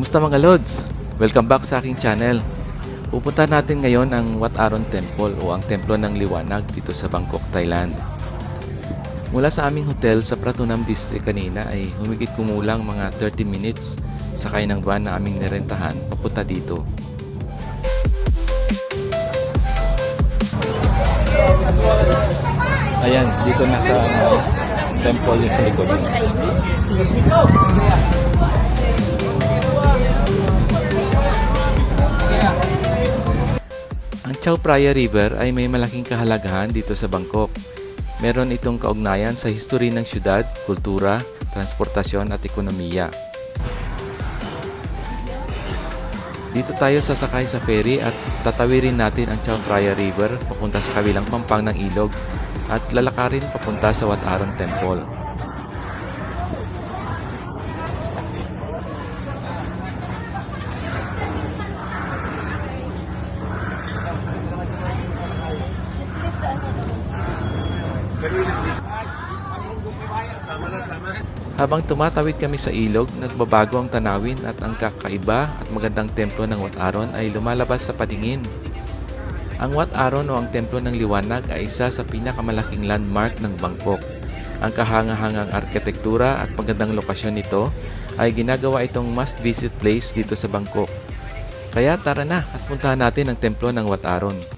Kumusta mga Lods? Welcome back sa aking channel. Pupunta natin ngayon ang Wat Aron Temple o ang Templo ng Liwanag dito sa Bangkok, Thailand. Mula sa aming hotel sa Pratunam District kanina ay humigit kumulang mga 30 minutes sakay ng van na aming nirentahan papunta dito. Ayan, dito na sa temple yung sa likod. Ang Chao Phraya River ay may malaking kahalagahan dito sa Bangkok. Meron itong kaugnayan sa history ng syudad, kultura, transportasyon at ekonomiya. Dito tayo sasakay sa ferry at tatawirin natin ang Chao Phraya River papunta sa kabilang pampang ng ilog at lalakarin papunta sa Wat Aron Temple. Habang tumatawid kami sa ilog, nagbabago ang tanawin at ang kakaiba at magandang templo ng Wat Aron ay lumalabas sa paningin. Ang Wat Aron o ang Templo ng Liwanag ay isa sa pinakamalaking landmark ng Bangkok. Ang kahangahangang arkitektura at magandang lokasyon nito ay ginagawa itong must-visit place dito sa Bangkok. Kaya tara na at puntahan natin ang Templo ng Wat Aron.